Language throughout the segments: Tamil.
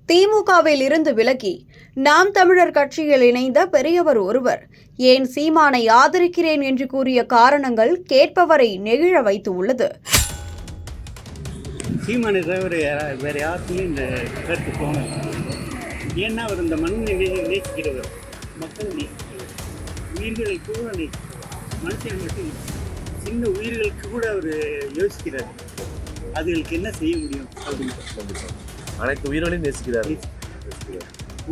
திமுகவில் இருந்து விலகி நாம் தமிழர் கட்சியில் இணைந்த பெரியவர் ஒருவர் ஏன் சீமானை ஆதரிக்கிறேன் என்று கூறிய காரணங்கள் கேட்பவரை நெகிழ வைத்து உள்ளது. சீமானை தவிர வேறு யாருக்குமே இந்த கருத்து தோணலை. ஏன்னா அவர் இந்த மண்ணை நேசிக்கிறவர், மக்கள் நேசிக்கிறவர், உயிர்களை கூட நேசிக்கிறவர், மனுஷன் மட்டும் சின்ன உயிர்களுக்கு கூட அவர் யோசிக்கிறார். அதுகளுக்கு என்ன செய்ய முடியும் அப்படின்னு அனைத்து உயிர்களையும் நேசிக்கிறார்.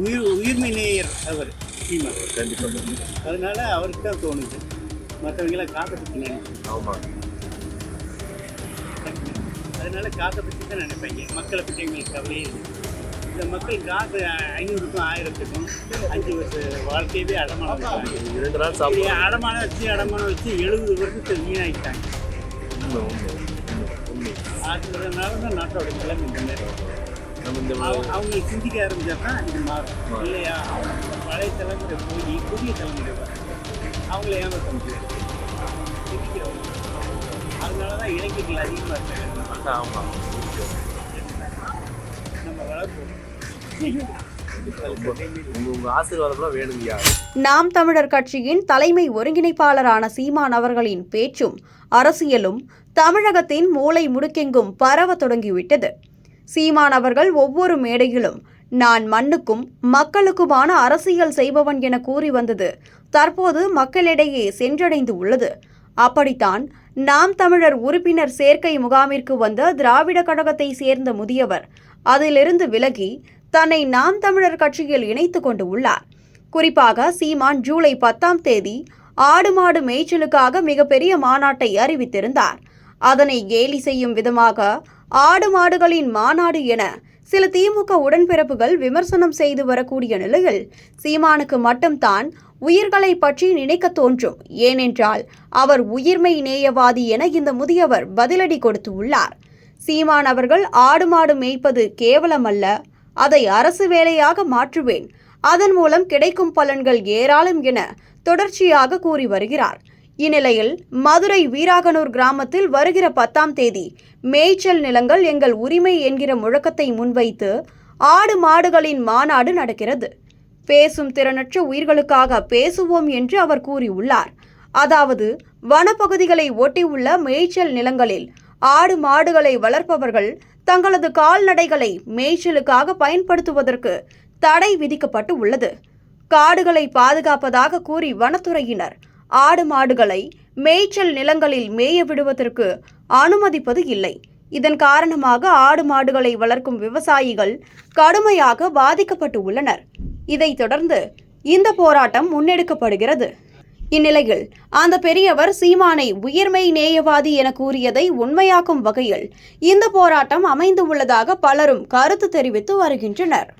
உயிர்மை நேயர் அவர் சீமான் கண்டிப்பாக. அதனால அவருக்கு தான் தோணுது. மற்றவங்களாம் காக்க பற்றி நினைப்பாங்க. ஆமாம், அதனால காக்க பற்றி தான் நினைப்பாங்க. மக்களை பற்றி எங்களுக்கு கவலையே இல்லை. இந்த மக்கள் காக்க 500க்கும் 1000க்கும் 5 வருஷ வாழ்க்கையவே அடமானம் வச்சாங்க. 2 நாள் சாப்பிட்டு அடமானம் வச்சு 70 வருஷத்தை வீணாகிட்டாங்க. அதனால தான் நாட்டோட நிலைமை இந்த மாதிரி. அவங்க சிந்திக்க ஆரம்பிச்சாங்கன்னா இது மாறும் இல்லையா? பழைய தலைமுறை போய் புதிய தலைமுறை அவங்கள ஏமாற்ற முடியாது, சிந்திக்கிறவங்க. அதனால தான் இளைஞர்கள் அதிகமாக இருக்காங்க. ஆமாம், நம்ம வளர்ப்போம். உங்க ஆசீர்வாதம்லாம் வேணுங்கய்யா. நாம் தமிழர் கட்சியின் தலைமை ஒருங்கிணைப்பாளரான சீமான் அவர்களின் பேச்சும் அரசியலும் தமிழகத்தின் மூலை முடுக்கெங்கும் பரவ தொடங்கிவிட்டது. சீமான் அவர்கள் ஒவ்வொரு மேடையிலும் நான் மண்ணுக்கும் மக்களுக்குமான அரசியல் செய்பவன் என கூறி வந்தது தற்போது மக்களிடையே சென்றடைந்து உள்ளது. அப்படித்தான் நாம் தமிழர் உறுப்பினர் சேர்க்கை முகாமிற்கு வந்த திராவிட கழகத்தை சேர்ந்த முதியவர் அதிலிருந்து விலகி தன்னை நாம் தமிழர் கட்சியில் இணைத்துக் கொண்டு உள்ளார். குறிப்பாக சீமான் ஜூலை 10ஆம் தேதி ஆடு மாடு மேய்ச்சலுக்காக மிகப்பெரிய மாநாட்டை அறிவித்திருந்தார். அதனை கேலி செய்யும் விதமாக ஆடு மாடுகளின் மாநாடு என சில திமுக உடன்பிறப்புகள் விமர்சனம் செய்து வரக்கூடிய நிலையில் சீமானுக்கு மட்டும்தான் உயிர்களை பற்றி நினைக்க தோன்றும். ஏனென்றால் அவர் உயிர்மை நேயவாதி என இந்த முதியவர் பதிலடி கொடுத்து உள்ளார். சீமான் அவர்கள் ஆடு மாடு மேய்ப்பது கேவலமல்ல, அதை அரசு வேலையாக மாற்றுவேன், அதன் மூலம் கிடைக்கும் பலன்கள் ஏராளம் என தொடர்ச்சியாக கூறி வருகிறார். இந்நிலையில் மதுரை வீராகனூர் கிராமத்தில் வருகிற 10ஆம் தேதி மேய்ச்சல் நிலங்கள் எங்கள் உரிமை என்கிற முழக்கத்தை முன்வைத்து ஆடு மாடுகளின் மாநாடு நடக்கிறது. பேசும் திறனற்ற உயிர்களுக்காக பேசுவோம் என்று அவர் கூறியுள்ளார். அதாவது வனப்பகுதிகளை ஒட்டியுள்ள மேய்ச்சல் நிலங்களில் ஆடு மாடுகளை வளர்ப்பவர்கள் தங்களது கால்நடைகளை மேய்ச்சலுக்காக பயன்படுத்துவதற்கு தடை விதிக்கப்பட்டு உள்ளது. காடுகளை பாதுகாப்பதாக கூறி வனத்துறையினர் ஆடு மாடுகளை மேய்ச்சல் நிலங்களில் மேய விடுவதற்கு அனுமதிப்பது இல்லை. இதன் காரணமாக ஆடு மாடுகளை வளர்க்கும் விவசாயிகள் கடுமையாக பாதிக்கப்பட்டு உள்ளனர். இதைத் தொடர்ந்து இந்த போராட்டம் முன்னெடுக்கப்படுகிறது. இந்நிலையில் அந்த பெரியவர் சீமானை உயிர்மை நேயவாதி என கூறியதை உண்மையாக்கும் வகையில் இந்த போராட்டம் அமைந்து உள்ளதாக பலரும் கருத்து தெரிவித்து வருகின்றனர்.